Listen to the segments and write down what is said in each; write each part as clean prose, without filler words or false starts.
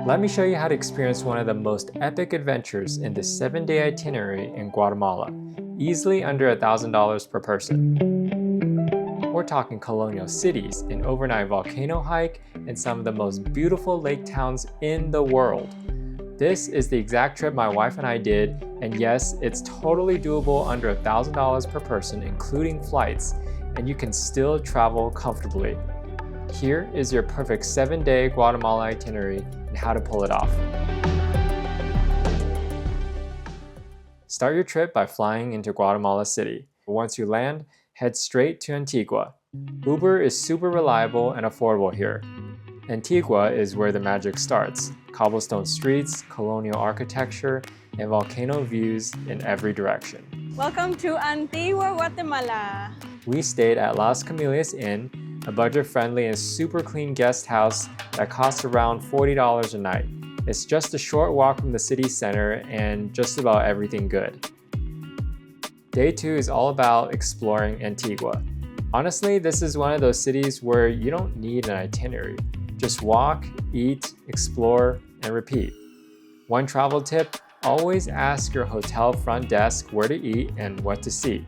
Let me show you how to experience one of the most epic adventures in this 7-day itinerary in Guatemala, easily under $1,000 per person. We're talking colonial cities, an overnight volcano hike, and some of the most beautiful lake towns in the world. This is the exact trip my wife and I did, and yes, it's totally doable under $1,000 per person, including flights, and you can still travel comfortably. Here is your perfect 7-day Guatemala itinerary and how to pull it off. Start your trip by flying into Guatemala City. Once you land, head straight to Antigua. Uber is super reliable and affordable here. Antigua is where the magic starts. Cobblestone streets, colonial architecture, and volcano views in every direction. Welcome to Antigua Guatemala. We stayed at Las Camelias Inn, a budget-friendly and super clean guest house that costs around $40 a night. It's just a short walk from the city center and just about everything good. Day 2 is all about exploring Antigua. Honestly, this is one of those cities where you don't need an itinerary. Just walk, eat, explore, and repeat. One travel tip, always ask your hotel front desk where to eat and what to see.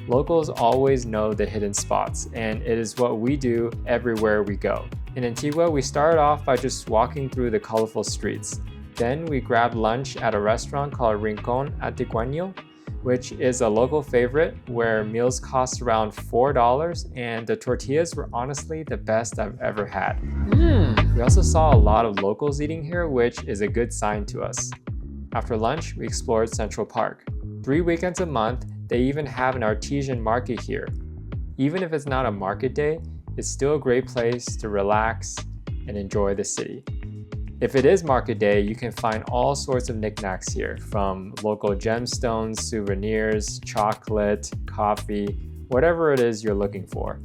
Locals always know the hidden spots, and it is what we do everywhere we go. In Antigua, we started off by just walking through the colorful streets. Then we grabbed lunch at a restaurant called Rincón Antigueño, which is a local favorite where meals cost around $4 and the tortillas were honestly the best I've ever had. We also saw a lot of locals eating here, which is a good sign to us. After lunch, we explored Central Park. 3 weekends a month, they even have an artesian market here. Even if it's not a market day, it's still a great place to relax and enjoy the city. If it is market day, you can find all sorts of knickknacks here, from local gemstones, souvenirs, chocolate, coffee, whatever it is you're looking for.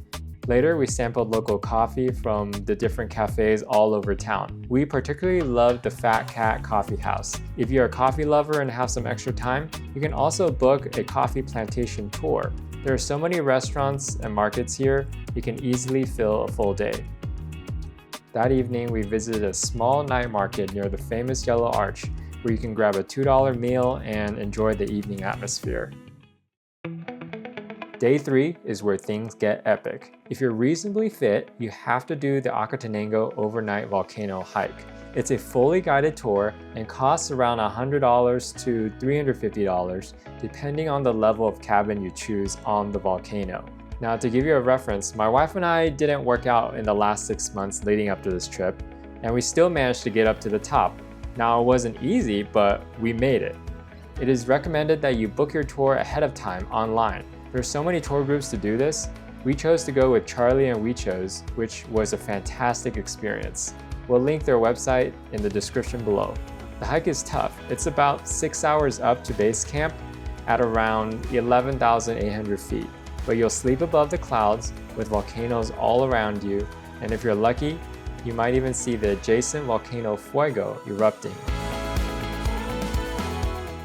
Later, we sampled local coffee from the different cafes all over town. We particularly loved the Fat Cat Coffee House. If you're a coffee lover and have some extra time, you can also book a coffee plantation tour. There are so many restaurants and markets here, you can easily fill a full day. That evening, we visited a small night market near the famous Yellow Arch, where you can grab a $2 meal and enjoy the evening atmosphere. Day 3 is where things get epic. If you're reasonably fit, you have to do the Acatenango overnight volcano hike. It's a fully guided tour and costs around $100 to $350, depending on the level of cabin you choose on the volcano. Now, to give you a reference, my wife and I didn't work out in the last 6 months leading up to this trip, and we still managed to get up to the top. Now, it wasn't easy, but we made it. It is recommended that you book your tour ahead of time online. There's so many tour groups to do this. We chose to go with Charlie and We Chose, which was a fantastic experience. We'll link their website in the description below. The hike is tough. It's about 6 hours up to base camp at around 11,800 feet. But you'll sleep above the clouds with volcanoes all around you, and if you're lucky, you might even see the adjacent volcano Fuego erupting.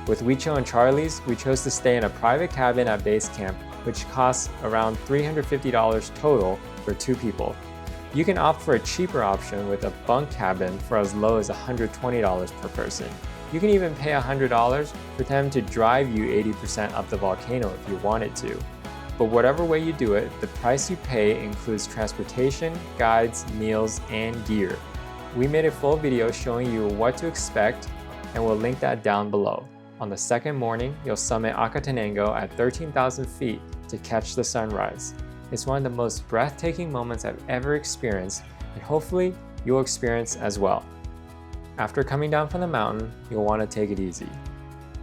With Huicho and Charlie's, we chose to stay in a private cabin at base camp, which costs around $350 total for 2 people. You can opt for a cheaper option with a bunk cabin for as low as $120 per person. You can even pay $100 for them to drive you 80% up the volcano if you wanted to. But whatever way you do it, the price you pay includes transportation, guides, meals, and gear. We made a full video showing you what to expect, and we'll link that down below. On the second morning, you'll summit Acatenango at 13,000 feet to catch the sunrise. It's one of the most breathtaking moments I've ever experienced, and hopefully you'll experience as well. After coming down from the mountain, you'll want to take it easy.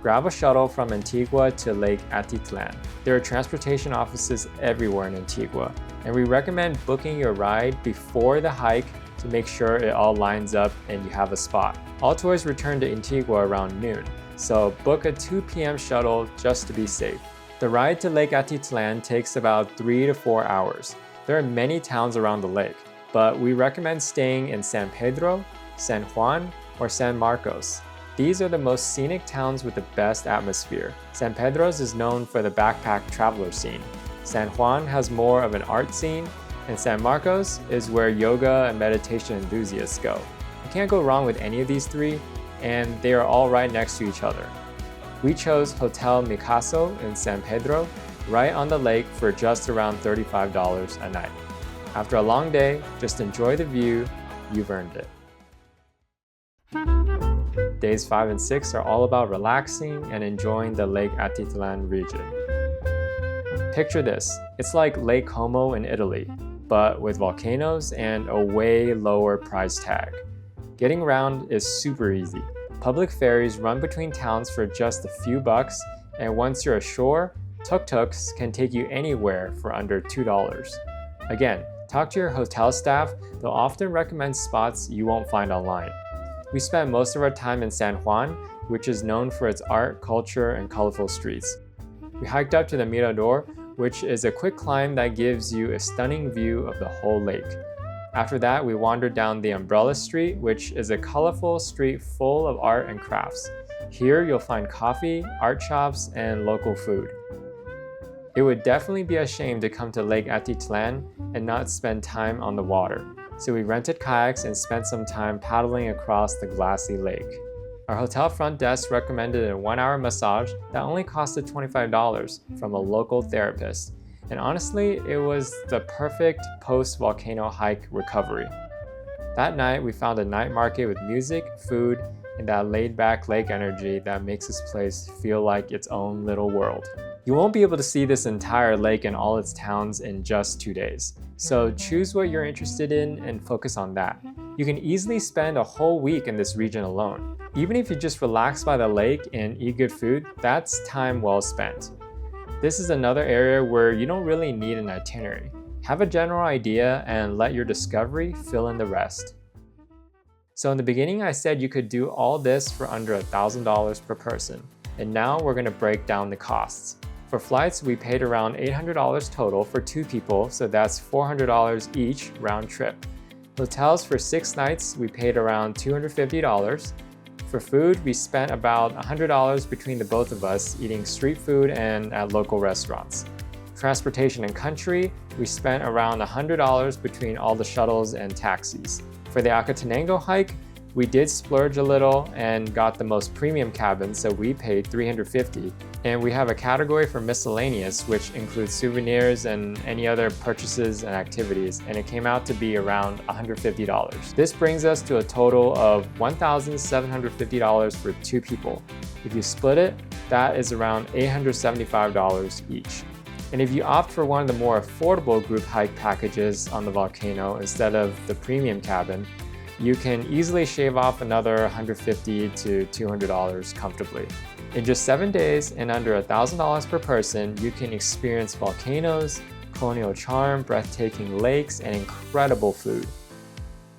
Grab a shuttle from Antigua to Lake Atitlan. There are transportation offices everywhere in Antigua, and we recommend booking your ride before the hike to make sure it all lines up and you have a spot. All tours return to Antigua around noon, so book a 2 p.m. shuttle just to be safe. The ride to Lake Atitlan takes about 3 to 4 hours. There are many towns around the lake, but we recommend staying in San Pedro, San Juan, or San Marcos. These are the most scenic towns with the best atmosphere. San Pedro's is known for the backpack traveler scene. San Juan has more of an art scene, and San Marcos is where yoga and meditation enthusiasts go. You can't go wrong with any of these three, and they are all right next to each other. We chose Hotel Micaso in San Pedro, right on the lake for just around $35 a night. After a long day, just enjoy the view, you've earned it. Days 5 and 6 are all about relaxing and enjoying the Lake Atitlan region. Picture this, it's like Lake Como in Italy, but with volcanoes and a way lower price tag. Getting around is super easy. Public ferries run between towns for just a few bucks, and once you're ashore, tuk-tuks can take you anywhere for under $2. Again, talk to your hotel staff, they'll often recommend spots you won't find online. We spent most of our time in San Juan, which is known for its art, culture, and colorful streets. We hiked up to the Mirador, which is a quick climb that gives you a stunning view of the whole lake. After that, we wandered down the Umbrella Street, which is a colorful street full of art and crafts. Here, you'll find coffee, art shops, and local food. It would definitely be a shame to come to Lake Atitlan and not spend time on the water. So we rented kayaks and spent some time paddling across the glassy lake. Our hotel front desk recommended a 1-hour massage that only costed $25 from a local therapist. And honestly, it was the perfect post-volcano hike recovery. That night, we found a night market with music, food, and that laid-back lake energy that makes this place feel like its own little world. You won't be able to see this entire lake and all its towns in just 2 days. So choose what you're interested in and focus on that. You can easily spend a whole week in this region alone. Even if you just relax by the lake and eat good food, that's time well spent. This is another area where you don't really need an itinerary. Have a general idea and let your discovery fill in the rest. So in the beginning, I said you could do all this for under $1,000 per person. And now we're going to break down the costs. For flights, we paid around $800 total for 2 people, so that's $400 each round trip. Hotels for 6 nights, we paid around $250. For food, we spent about $100 between the both of us eating street food and at local restaurants. Transportation and country, we spent around $100 between all the shuttles and taxis. For the Acatenango hike, we did splurge a little and got the most premium cabin, so we paid $350. And we have a category for miscellaneous, which includes souvenirs and any other purchases and activities, and it came out to be around $150. This brings us to a total of $1,750 for 2 people. If you split it, that is around $875 each. And if you opt for one of the more affordable group hike packages on the volcano instead of the premium cabin, you can easily shave off another $150 to $200 comfortably. In just 7 days and under $1,000 per person, you can experience volcanoes, colonial charm, breathtaking lakes, and incredible food.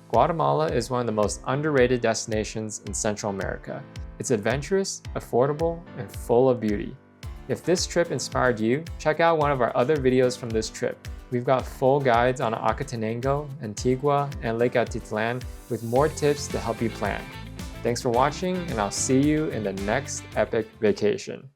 Guatemala is one of the most underrated destinations in Central America. It's adventurous, affordable, and full of beauty. If this trip inspired you, check out one of our other videos from this trip. We've got full guides on Acatenango, Antigua, and Lake Atitlan with more tips to help you plan. Thanks for watching, and I'll see you in the next epic vacation.